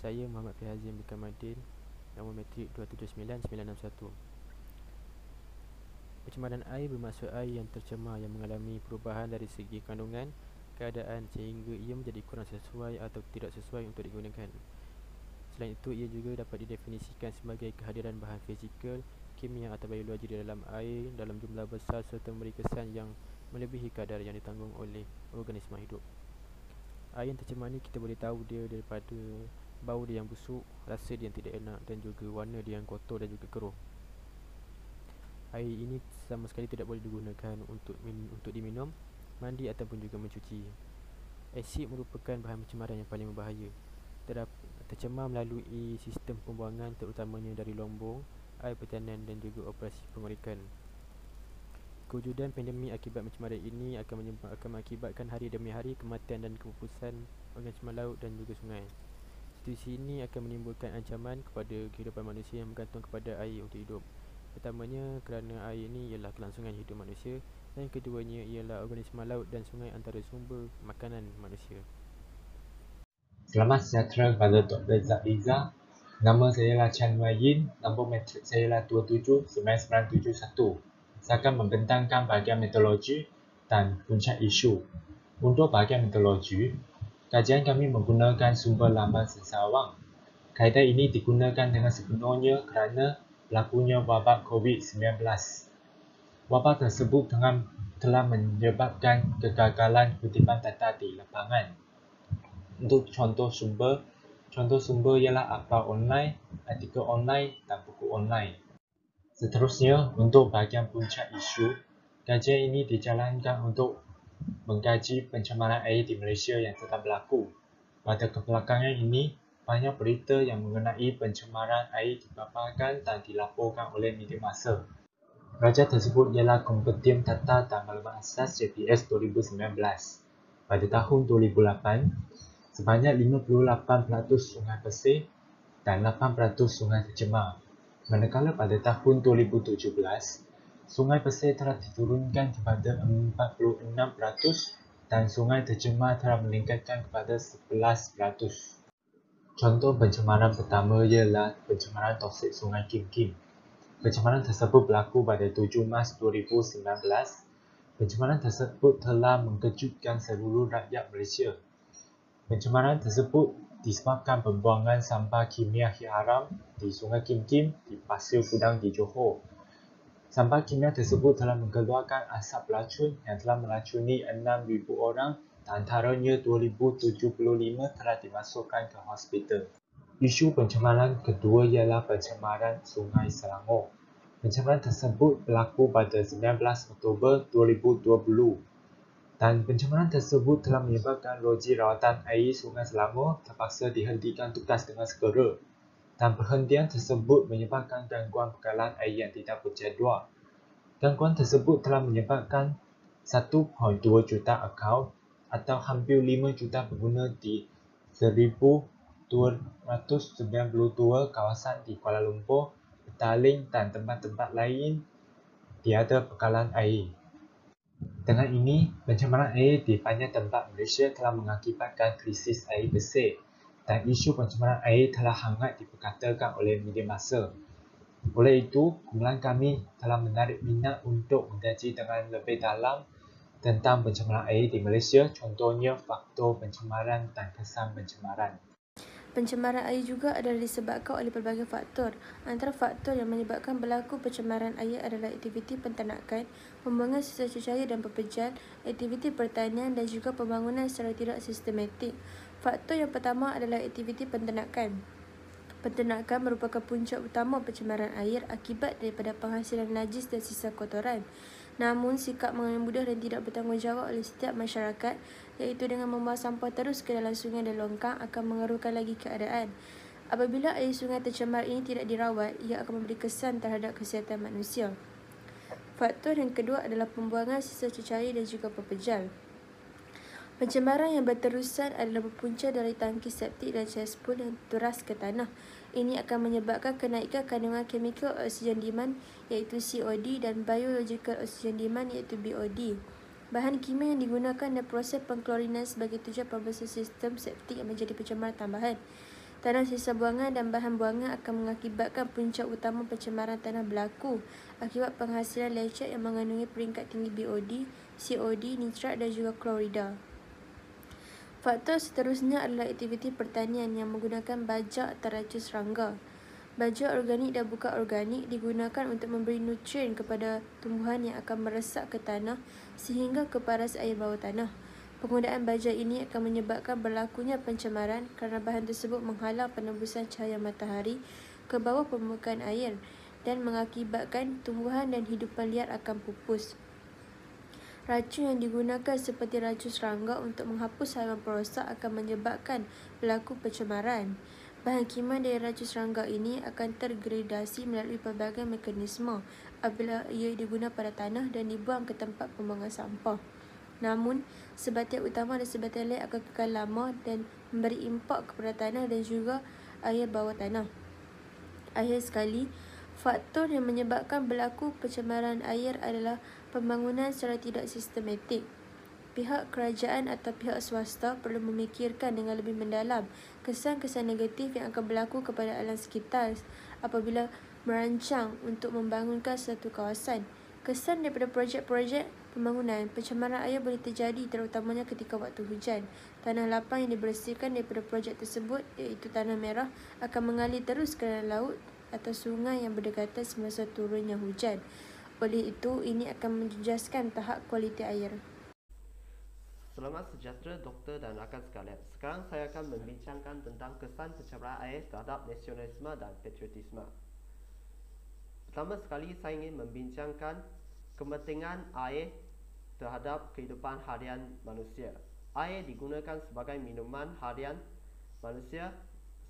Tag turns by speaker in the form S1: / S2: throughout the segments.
S1: Saya Muhammad Fihazim bin Kamadin, nombor metrik 279-961. Pencemaran air bermaksud air yang tercemar yang mengalami perubahan dari segi kandungan, keadaan sehingga ia menjadi kurang sesuai atau tidak sesuai untuk digunakan. Selain itu, ia juga dapat didefinisikan sebagai kehadiran bahan fizikal, kimia atau biologi di dalam air dalam jumlah besar serta memberi kesan yang melebihi kadar yang ditanggung oleh organisma hidup. Air yang tercemar ni kita boleh tahu dia daripada bau dia yang busuk, rasa dia yang tidak enak dan juga warna dia yang kotor dan juga keruh. Air ini sama sekali tidak boleh digunakan untuk diminum, mandi ataupun juga mencuci. Asid merupakan bahan pencemaran yang paling berbahaya. Tercemar melalui sistem pembuangan terutamanya dari lombong, air pertanian dan juga operasi pengorikan. Kewujudan pandemik akibat pencemaran ini akan mengakibatkan hari demi hari kematian dan kepupusan organisma laut dan juga sungai. Situasi ini akan menimbulkan ancaman kepada kehidupan manusia yang bergantung kepada air untuk hidup. Pertamanya, kerana air ini ialah kelangsungan hidup manusia, dan keduanya ialah organisma laut dan sungai antara sumber makanan manusia.
S2: Selamat sejahtera kepada Dr. Zaiza. Nama saya ialah Chan Wai Yin, nombor metrik saya ialah 279971. Saya akan membentangkan bahagian metodologi dan puncak isu. Untuk bahagian metodologi, kajian kami menggunakan sumber laman sensawang. Kaedah ini digunakan dengan sepenuhnya kerana berlakunya wabak COVID-19. Wabak tersebut telah menyebabkan kegagalan kutipan data di lapangan. Untuk contoh sumber ialah akhbar online, artikel online dan buku online. Seterusnya, untuk bahagian puncak isu, kajian ini dijalankan untuk mengkaji pencemaran air di Malaysia yang sedang berlaku. Pada kebelakangan ini, banyak berita yang mengenai pencemaran air dipaparkan dan dilaporkan oleh media massa. Raja tersebut ialah Konsortium Data dan Maklumat Asas JPS 2019. Pada tahun 2008, sebanyak 58% sungai bersih dan 8% sungai tercemar. Manakala pada tahun 2017, sungai bersih telah diturunkan kepada 46% dan sungai tercemar telah meningkatkan kepada 11%. Contoh pencemaran pertama ialah pencemaran toksik sungai Kim Kim. Pencemaran tersebut berlaku pada 7 Mac 2019. Pencemaran tersebut telah mengejutkan seluruh rakyat Malaysia. Pencemaran tersebut disebabkan pembuangan sampah kimia haram di Sungai Kim Kim di Pasir Gudang di Johor. Sampah kimia tersebut telah mengeluarkan asap beracun yang telah meracuni 6,000 orang dan antaranya 2,075 telah dimasukkan ke hospital. Isu pencemaran kedua ialah pencemaran Sungai Selangor. Pencemaran tersebut berlaku pada 19 Oktober 2020. Dan pencemaran tersebut telah menyebabkan loji rawatan air Sungai Selangor terpaksa dihentikan tugas dengan segera. Dan perhentian tersebut menyebabkan gangguan bekalan air yang tidak berjadual. Gangguan tersebut telah menyebabkan 1.2 juta akaun atau hampir 5 juta pengguna di 1,292 kawasan di Kuala Lumpur, Petaling dan tempat-tempat lain tiada bekalan air. Dengan ini, pencemaran air di banyak tempat Malaysia telah mengakibatkan krisis air bersih dan isu pencemaran air telah hangat diperkatakan oleh media massa. Oleh itu, kumpulan kami telah menarik minat untuk mengkaji dengan lebih dalam tentang pencemaran air di Malaysia, contohnya faktor pencemaran dan kesan pencemaran.
S3: Pencemaran air juga adalah disebabkan oleh pelbagai faktor. Antara faktor yang menyebabkan berlaku pencemaran air adalah aktiviti pentanakan, pembuangan sisa cecair dan pepejal, aktiviti pertanian dan juga pembangunan secara tidak sistematik. Faktor yang pertama adalah aktiviti pentanakan. Peternakan merupakan punca utama pencemaran air akibat daripada penghasilan najis dan sisa kotoran. Namun, sikap mengambil mudah dan tidak bertanggungjawab oleh setiap masyarakat, iaitu dengan membuang sampah terus ke dalam sungai dan longkang, akan mengeruhkan lagi keadaan. Apabila air sungai tercemar ini tidak dirawat, ia akan memberi kesan terhadap kesihatan manusia. Faktor yang kedua adalah pembuangan sisa cecair dan juga pepejal. Pencemaran yang berterusan adalah berpunca dari tangki septik dan cesspool yang teras ke tanah. Ini akan menyebabkan kenaikan kandungan chemical oxygen demand iaitu COD dan biological oxygen demand iaitu BOD. Bahan kimia yang digunakan dan proses pengklorinan sebagai tujuan pembersih sistem septik yang menjadi pencemaran tambahan. Tanah sisa buangan dan bahan buangan akan mengakibatkan punca utama pencemaran tanah berlaku akibat penghasilan lecet yang mengandungi peringkat tinggi BOD, COD, nitrat dan juga klorida. Faktor seterusnya adalah aktiviti pertanian yang menggunakan bajak atau racun serangga. Bajak organik dan bukan organik digunakan untuk memberi nutrien kepada tumbuhan yang akan meresap ke tanah sehingga ke paras air bawah tanah. Penggunaan bajak ini akan menyebabkan berlakunya pencemaran kerana bahan tersebut menghalang penembusan cahaya matahari ke bawah permukaan air dan mengakibatkan tumbuhan dan hidupan liar akan pupus. Racun yang digunakan seperti racun serangga untuk menghapus haiwan perosak akan menyebabkan berlaku pencemaran. Bahan kimia dari racun serangga ini akan tergradasi melalui pelbagai mekanisme apabila ia digunakan pada tanah dan dibuang ke tempat pembuangan sampah. Namun, sebatian utama dan sebatian lain akan kekal lama dan memberi impak kepada tanah dan juga air bawah tanah. Akhir sekali, faktor yang menyebabkan berlaku pencemaran air adalah pembangunan secara tidak sistematik. Pihak kerajaan atau pihak swasta perlu memikirkan dengan lebih mendalam kesan-kesan negatif yang akan berlaku kepada alam sekitar apabila merancang untuk membangunkan satu kawasan. Kesan daripada projek-projek pembangunan, pencemaran air boleh terjadi terutamanya ketika waktu hujan. Tanah lapang yang dibersihkan daripada projek tersebut, iaitu tanah merah, akan mengalir terus ke dalam laut atau sungai yang berdekatan semasa turunnya hujan. Oleh itu, ini akan menjejaskan tahap kualiti air.
S4: Selamat sejahtera doktor dan rakan sekalian. Sekarang saya akan membincangkan tentang kesan pencemaran air terhadap nasionalisme dan patriotisme. Pertama sekali saya ingin membincangkan kepentingan air terhadap kehidupan harian manusia. Air digunakan sebagai minuman harian manusia.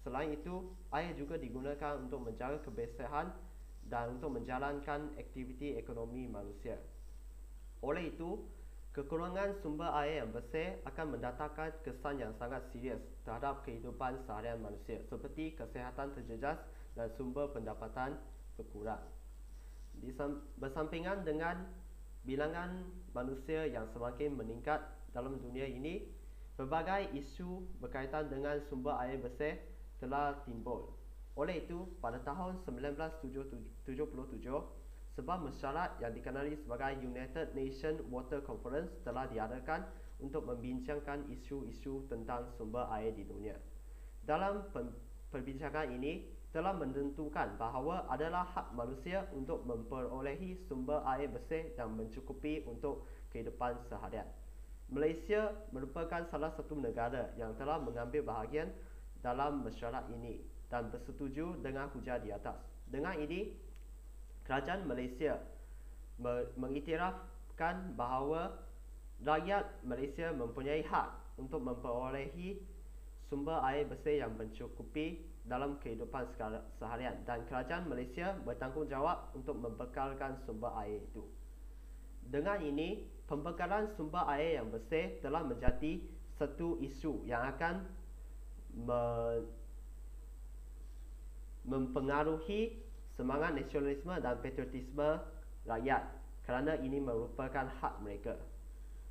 S4: Selain itu, air juga digunakan untuk menjaga kebersihan dan untuk menjalankan aktiviti ekonomi manusia. Oleh itu, kekurangan sumber air yang bersih akan mendatangkan kesan yang sangat serius terhadap kehidupan seharian manusia seperti kesihatan terjejas dan sumber pendapatan berkurang. Bersampingan dengan bilangan manusia yang semakin meningkat dalam dunia ini, berbagai isu berkaitan dengan sumber air bersih telah timbul. Oleh itu, pada tahun 1977, sebuah mesyuarat yang dikenali sebagai United Nations Water Conference telah diadakan untuk membincangkan isu-isu tentang sumber air di dunia. Dalam perbincangan ini telah menentukan bahawa adalah hak manusia untuk memperolehi sumber air bersih yang mencukupi untuk kehidupan seharian. Malaysia merupakan salah satu negara yang telah mengambil bahagian dalam mesyuarat ini dan bersetuju dengan hujah di atas. Dengan ini, kerajaan Malaysia mengiktirafkan bahawa rakyat Malaysia mempunyai hak untuk memperolehi sumber air bersih yang mencukupi dalam kehidupan seharian dan kerajaan Malaysia bertanggungjawab untuk membekalkan sumber air itu. Dengan ini, pembekalan sumber air yang bersih telah menjadi satu isu yang akan mempengaruhi semangat nasionalisme dan patriotisme rakyat kerana ini merupakan hak mereka.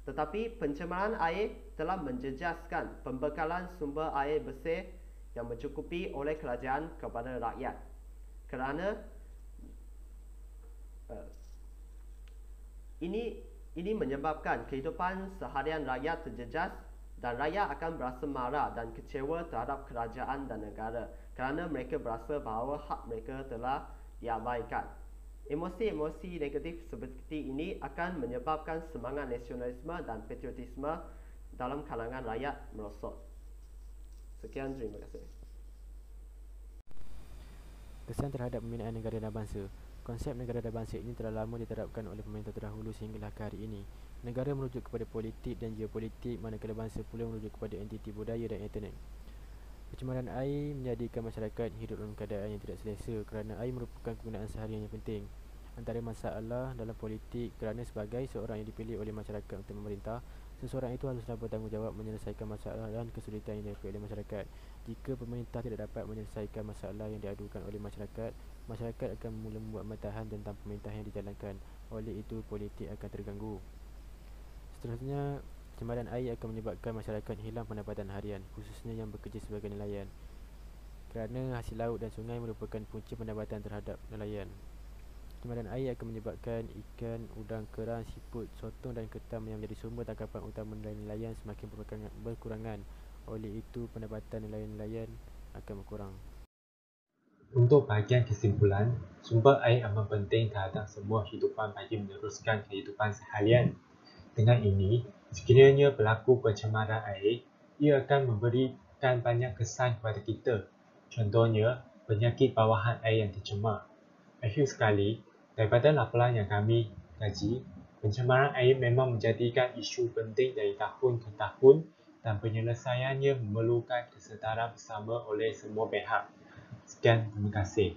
S4: Tetapi pencemaran air telah menjejaskan pembekalan sumber air bersih yang mencukupi oleh kerajaan kepada rakyat kerana ini menyebabkan kehidupan seharian rakyat terjejas dan rakyat akan berasa marah dan kecewa terhadap kerajaan dan negara kerana mereka berasa bahawa hak mereka telah diabaikan. Emosi-emosi negatif seperti ini akan menyebabkan semangat nasionalisme dan patriotisme dalam kalangan rakyat merosot. Sekian, terima kasih.
S1: Kesan terhadap pembinaan negara dan bangsa. Konsep negara dan bangsa ini telah lama diterapkan oleh pemerintah terdahulu sehinggalah ke hari ini. Negara merujuk kepada politik dan geopolitik, manakala bangsa pula merujuk kepada entiti budaya dan etnik. Pencemaran air menjadikan masyarakat hidup dalam keadaan yang tidak selesa kerana air merupakan kegunaan seharian yang penting. Antara masalah dalam politik kerana sebagai seorang yang dipilih oleh masyarakat untuk memerintah, seseorang itu haruslah bertanggungjawab menyelesaikan masalah dan kesulitan yang dihadapi oleh masyarakat. Jika pemerintah tidak dapat menyelesaikan masalah yang diadukan oleh masyarakat, masyarakat akan mula membuat bantahan tentang pemerintah yang dijalankan. Oleh itu, politik akan terganggu. Seterusnya, pencemaran air akan menyebabkan masyarakat hilang pendapatan harian, khususnya yang bekerja sebagai nelayan. kerana hasil laut dan sungai merupakan punca pendapatan terhadap nelayan. Pencemaran air akan menyebabkan ikan, udang, kerang, siput, sotong dan ketam yang menjadi sumber tangkapan utama nelayan semakin berkurangan. Oleh itu, pendapatan nelayan akan berkurang.
S2: Untuk bahagian kesimpulan, sumber air amat penting terhadap semua hidupan bagi meneruskan kehidupan seharian. Dengan ini, sekiranya berlaku pencemaran air, ia akan memberikan banyak kesan kepada kita. Contohnya, penyakit bawahan air yang tercemar. Akhir sekali, daripada laporan yang kami kaji, pencemaran air memang menjadikan isu penting dari tahun ke tahun dan penyelesaiannya memerlukan kesedaran bersama oleh semua pihak. Sekian, terima kasih.